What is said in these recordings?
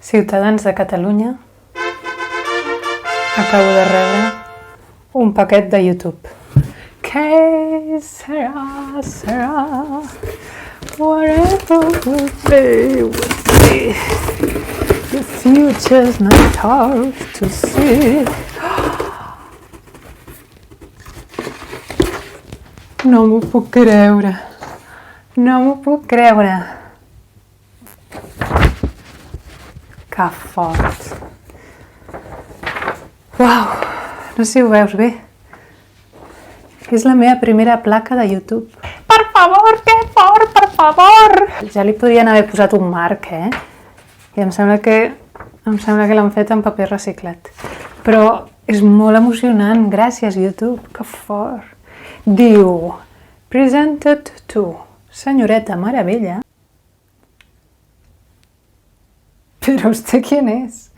Ciutadans de Catalunya, acabo de rebre un paquet de YouTube. Què serà, whatever will be, the future's not hard to see. No m'ho puc creure, no m'ho puc creure. Que fort. Uau, no sé si ho veus bé. És la meva primera placa de YouTube. Per favor, que fort, per favor! Ja li podrien haver posat un marc, I em sembla que l'han fet en paper reciclat. Però és molt emocionant. Gràcies, YouTube. Que fort. Diu, presented to Senyoreta Meravella. ¿Pero usted quién es?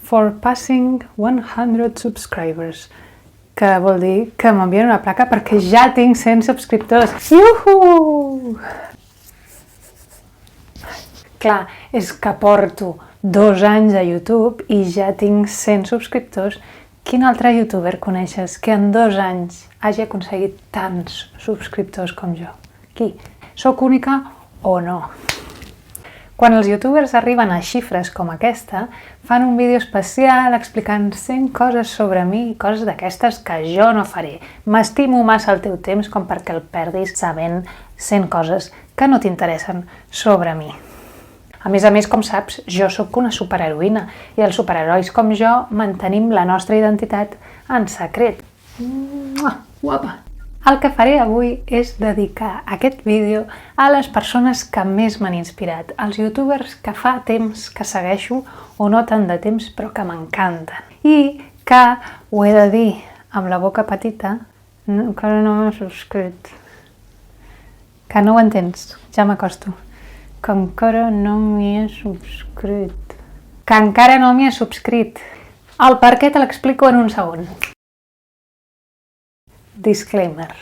For passing 100 subscribers. Que vol dir que m'envien una placa perquè ja tinc 100 subscriptors. Iuhu! Clar, és que porto 2 anys a YouTube i ja tinc 100 subscriptors. Quin altre youtuber coneixes que en 2 anys hagi aconseguit tants subscriptors com jo? Qui? Soc única o no? Quan els youtubers arriben a xifres com aquesta, fan un vídeo especial explicant 100 coses sobre mi, coses d'aquestes que jo no faré. M'estimo massa el teu temps com perquè el perdis sabent 100 coses que no t'interessen sobre mi. A més, com saps, jo sóc una superheroïna i els superherois com jo mantenim la nostra identitat en secret. Guapa! El que faré avui és dedicar aquest vídeo a les persones que més m'han inspirat, els youtubers que fa temps que segueixo o no tant de temps però que m'encanten. I que, ho he de dir amb la boca petita, encara no m'he subscrit. Que no ho entens, ja m'acosto. Que encara no m'hi he subscrit. Que encara no m'hi he subscrit. El per què te l'explico en un segon. Disclaimer.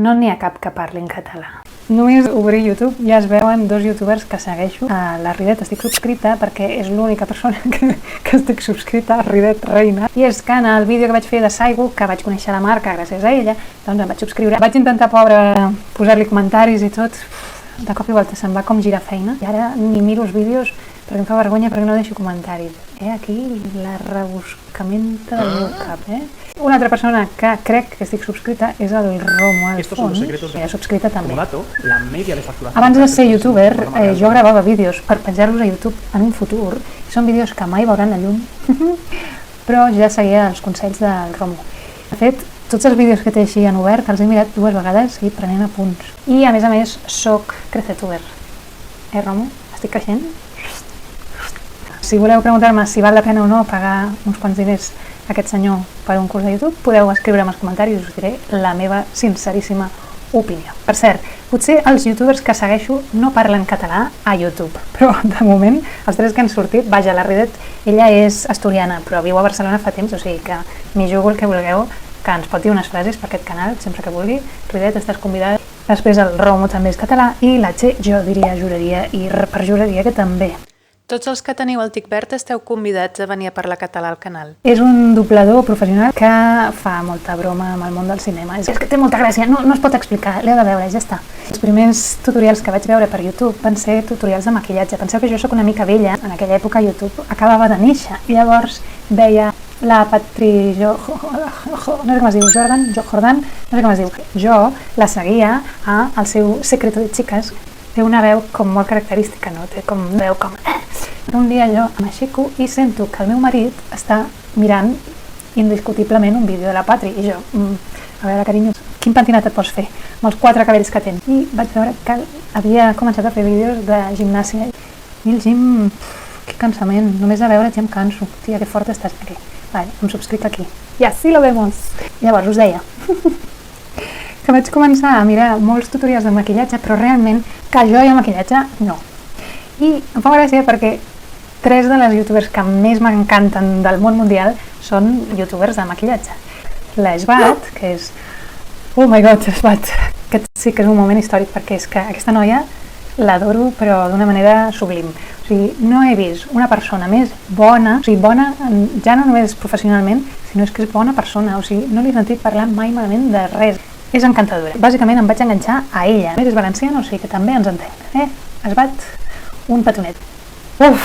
No n'hi ha cap que parli en català. Només obrir YouTube ja es veuen 2 youtubers que segueixo. A la Ridet estic subscrita perquè és l'única persona que estic subscrita, Ridet Reina. I és que en el vídeo que vaig fer de Saigo, que vaig conèixer la marca gràcies a ella, doncs em vaig subscriure. Vaig intentar, pobra, posar-li comentaris i tot. De cop i volta se'm va com girar feina. I ara ni miro els vídeos perquè em fa vergonya perquè no deixo comentaris. Aquí la rebuscamenta del meu cap, Una altra persona que crec que estic subscrita és el Romo Alfons, que he subscrita també. Abans de ser youtuber, jo gravava vídeos per penjar-los a YouTube en un futur. Són vídeos que mai veuran la llum, però ja seguia els consells del Romo. De fet, tots els vídeos que té així en obert els he mirat 2 vegades i prenent apunts. I a més, soc crecetuber. Romo? Estic creixent? Si voleu preguntar-me si val la pena o no pagar uns quants diners a aquest senyor per un curs de YouTube, podeu escriure-me als comentaris i us diré la meva sinceríssima opinió. Per cert, potser els youtubers que segueixo no parlen català a YouTube, però de moment els 3 que han sortit, vaja, la Ridet, ella és asturiana, però viu a Barcelona fa temps, o sigui que m'hi jugo el que vulgueu, que ens pot dir unes frases per aquest canal, sempre que vulgui. Ridet, estàs convidada. Després el Romo també és català i la Txe, jo diria, juraria i perjuraria que també. Tots els que teniu el tic verd esteu convidats a venir a parlar català al canal. És un doblador professional que fa molta broma amb el món del cinema. És que té molta gràcia, no es pot explicar, l'heu de veure, ja està. Els primers tutorials que vaig veure per YouTube van ser tutorials de maquillatge. Penseu que jo sóc una mica vella, en aquella època YouTube acabava de néixer i llavors veia la Patri... no sé com es diu, Jordan, no sé com es diu. Jo la seguia al seu Secreto de Chicas. Té una veu com molt característica, no? Té com veu com... Un dia jo m'aixeco i sento que el meu marit està mirant indiscutiblement un vídeo de la Patri i jo, a veure, carinyo, quin pentinat et pots fer amb els 4 cabells que tens? I vaig veure que havia començat a fer vídeos de gimnàsia i el gim, que cansament, només de veure ja em canso. Tia, que fort estàs aquí. Vale, em subscric aquí. I així lo vemos. Llavors us deia que vaig començar a mirar molts tutorials de maquillatge, però realment que jo i el maquillatge no. I em fa gràcia perquè 3 de les youtubers que més m'encanten del món mundial són youtubers de maquillatge. La Esbat, que és... Oh my god, Esbat! Aquest sí que és un moment històric perquè és que aquesta noia l'adoro, però d'una manera sublim. O sigui, no he vist una persona més bona, o sigui, bona ja no només professionalment, sinó és que és bona persona, o sigui, no l'he sentit parlar mai malament de res. És encantadora. Bàsicament em vaig enganxar a ella. És valenciana, o sigui que també ens entén. Es bat un petonet. Uf!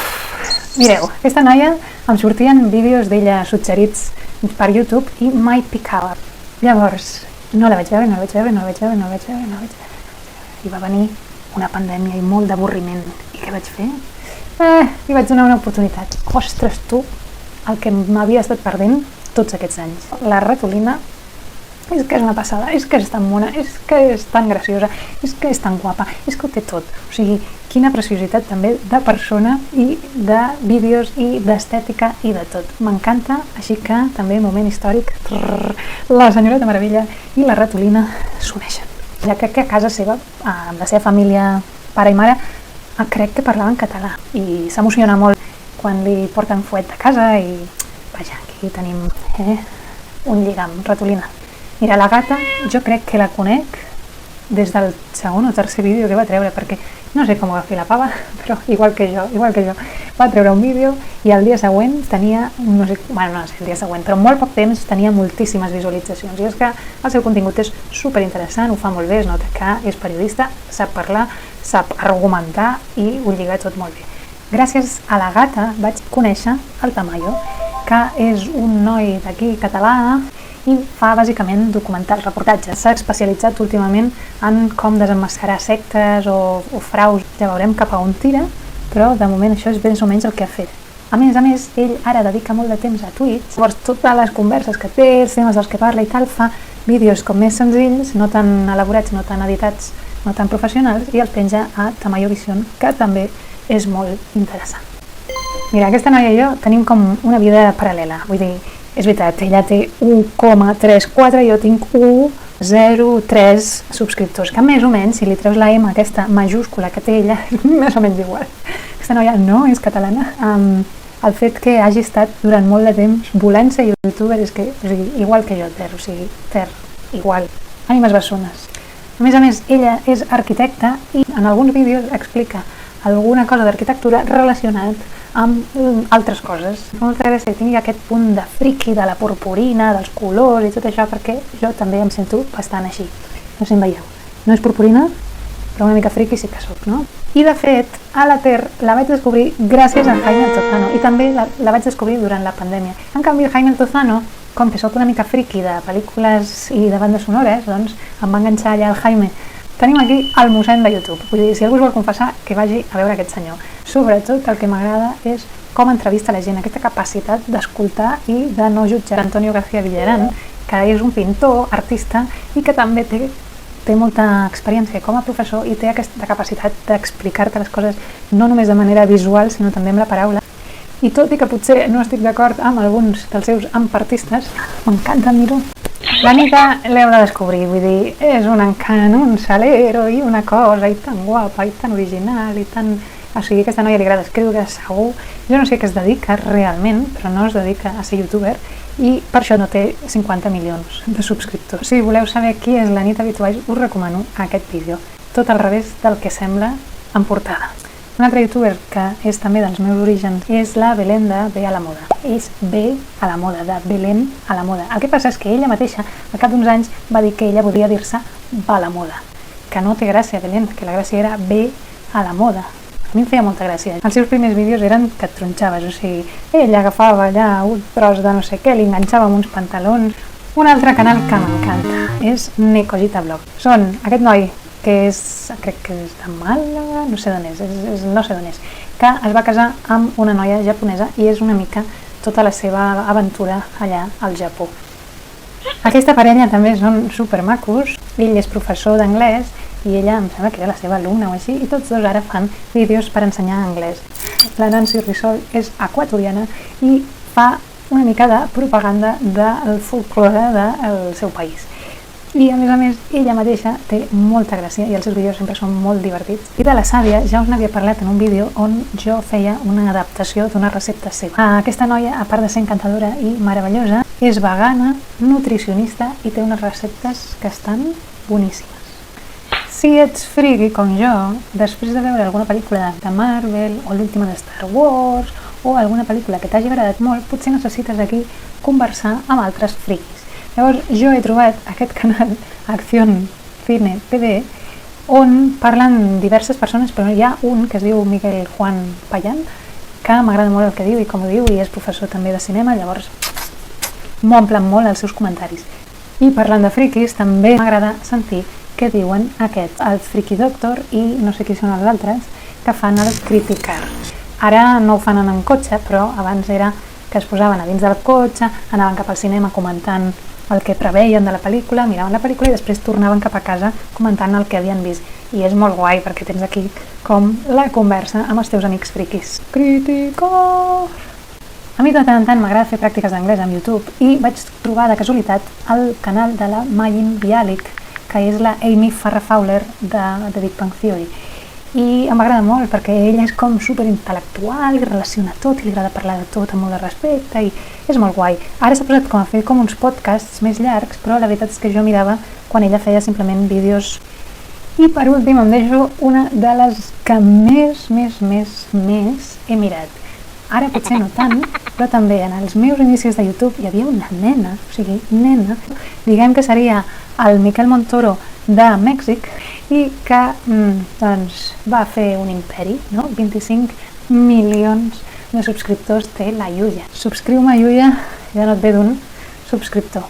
Mireu, aquesta noia em sortien vídeos d'ella suggerits per YouTube i mai picava. Llavors, no la vaig veure. I va venir una pandèmia i molt d'avorriment. I què vaig fer? Li vaig donar una oportunitat. Ostres, tu, el que m'havia estat perdent tots aquests anys. La ratolina és que és una passada, és que és tan mona, és que és tan graciosa, és que és tan guapa, és que ho té tot. O sigui, quina preciositat també de persona i de vídeos i d'estètica i de tot. M'encanta, així que també moment històric, la senyoreta Meravella i la ratolina s'uneixen. Ja crec que a casa seva, amb la seva família, pare i mare, crec que parlaven català i s'emociona molt quan li porten fuet de casa i vaja, aquí tenim un lligam, ratolina. Mira, la gata jo crec que la conec des del segon o tercer vídeo que va treure, perquè no sé com va fer la pava, però igual que jo, va treure un vídeo i el dia següent tenia, no sé el dia següent, però en molt poc temps tenia moltíssimes visualitzacions. I és que el seu contingut és superinteressant, ho fa molt bé, es nota que és periodista, sap parlar, sap argumentar i ho lliga tot molt bé. Gràcies a la gata vaig conèixer el Tamayo, que és un noi d'aquí català i fa bàsicament documentals, reportatges. S'ha especialitzat últimament en com desemmascarar sectes o fraus. Ja veurem cap a on tira, però de moment això és més o menys el que ha fet. A més, ell ara dedica molt de temps a Twitch. Llavors, totes les converses que té, els temes dels que parla i tal, fa vídeos com més senzills, no tan elaborats, no tan editats, no tan professionals, i els penja a Tamayo Vision, que també és molt interessant. Mira, aquesta noia i jo tenim com una vida paral·lela, vull dir, és veritat, ella té 1,34, jo tinc 1,03 subscriptors, que més o menys, si li treus la M aquesta majúscula que té ella, és més o menys igual. Aquesta noia no és catalana. El fet que hagi estat durant molt de temps volent ser youtuber és que, o sigui, igual que jo, igual, ànimes bessones. A més, ella és arquitecta i en alguns vídeos explica alguna cosa d'arquitectura relacionat amb altres coses. Molta gràcia que tingui aquest punt de friqui, de la purpurina, dels colors i tot això, perquè jo també em sento bastant així. No sé si em veieu. No és purpurina, però una mica friqui sí que soc, no? I de fet, a la Ter la vaig descobrir gràcies a Jaime Altozano i també la vaig descobrir durant la pandèmia. En canvi, Jaime Altozano, com que soc una mica friqui de pel·lícules i de bandes sonores, doncs em va enganxar allà el Jaime. Tenim aquí el mossèn de YouTube. Vull dir, si algú es vol confessar, que vagi a veure aquest senyor. Sobretot el que m'agrada és com entrevista la gent, aquesta capacitat d'escoltar i de no jutjar. Antonio García Villarán, que és un pintor, artista, i que també té molta experiència com a professor i té aquesta capacitat d'explicar-te les coses no només de manera visual, sinó també amb la paraula. I tot i que potser no estic d'acord amb alguns dels seus ampartistes, m'encanta admirar. La Nita l'heu de descobrir, vull dir, és un encant, un salero i una cosa, i tan guapa, i tan original, i tan... O sigui, aquesta noia li agrada escriure, segur. Jo no sé què es dedica realment, però no es dedica a ser youtuber, i per això no té 50 milions de subscriptors. Si voleu saber qui és la Nita Vitualls, us recomano aquest vídeo. Tot al revés del que sembla en portada. Un altre youtuber que és també dels meus orígens és la Belén de Bé a la Moda. És Bé a la Moda, de Belén a la Moda. El que passa és que ella mateixa, al cap d'uns anys, va dir que ella volia dir-se Va a la Moda. Que no té gràcia, Belén, que la gràcia era Bé a la Moda. A mi em feia molta gràcia. Els seus primers vídeos eren que et tronxaves, o sigui, ella agafava allà un tros de no sé què, li enganxava amb uns pantalons. Un altre canal que m'encanta és Necogita Vlog. Són aquest noi, que és, crec que és de Màlaga, no sé d'on és, que es va casar amb una noia japonesa i és una mica tota la seva aventura allà al Japó. Aquesta parella també són supermacos, ell és professor d'anglès i ella em sembla que era la seva alumna o així, i tots dos ara fan vídeos per ensenyar anglès. La Nancy Rissol és equatoriana i fa una mica de propaganda del folklore del seu país. I a més, ella mateixa té molta gràcia i els seus vídeos sempre són molt divertits. I de la Sàvia ja us n'havia parlat en un vídeo on jo feia una adaptació d'una recepta seva. Aquesta noia, a part de ser encantadora i meravellosa, és vegana, nutricionista i té unes receptes que estan boníssimes. Si ets friki com jo, després de veure alguna pel·lícula de Marvel o l'última de Star Wars o alguna pel·lícula que t'hagi agradat molt, potser necessites aquí conversar amb altres friquis. Llavors jo he trobat aquest canal Acción Cine TV on parlen diverses persones, però hi ha un que es diu Miguel Juan Payán, que m'agrada molt el que diu i com ho diu, i és professor també de cinema, llavors m'omplen molt els seus comentaris. I parlant de friquis, també m'agrada sentir què diuen aquests, el Friki Doctor i no sé qui són els altres, que fan el Criticar. Ara no ho fan en cotxe, però abans era que es posaven a dins del cotxe, anaven cap al cinema comentant el que preveien de la pel·lícula, miraven la pel·lícula i després tornaven cap a casa comentant el que havien vist. I és molt guai perquè tens aquí com la conversa amb els teus amics friquis. Criticar! A mi de tant en tant m'agrada fer pràctiques d'anglès amb YouTube i vaig trobar de casualitat el canal de la Mayim Bialik, que és la Amy Farrah Fowler de Big Bang Theory. I m'agrada molt perquè ella és com superintel·lectual i relaciona tot i li agrada parlar de tot amb molt de respecte i és molt guai. Ara s'ha posat com a fer com uns podcasts més llargs, però la veritat és que jo mirava quan ella feia simplement vídeos. I per últim em deixo una de les que més he mirat. Ara potser no tant, però també en els meus inicis de YouTube hi havia una nena, diguem que seria el Miquel Montoro de Mèxic i que va fer un imperi, no? 25 milions de subscriptors té la Yuya. Subscriu-me, Yuya, ja no et ve d'un subscriptor.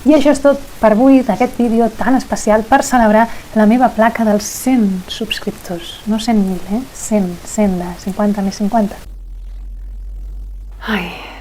I això és tot per avui d'aquest vídeo tan especial per celebrar la meva placa dels 100 subscriptors. No 100.000, 100 de 50 més 50. Ai...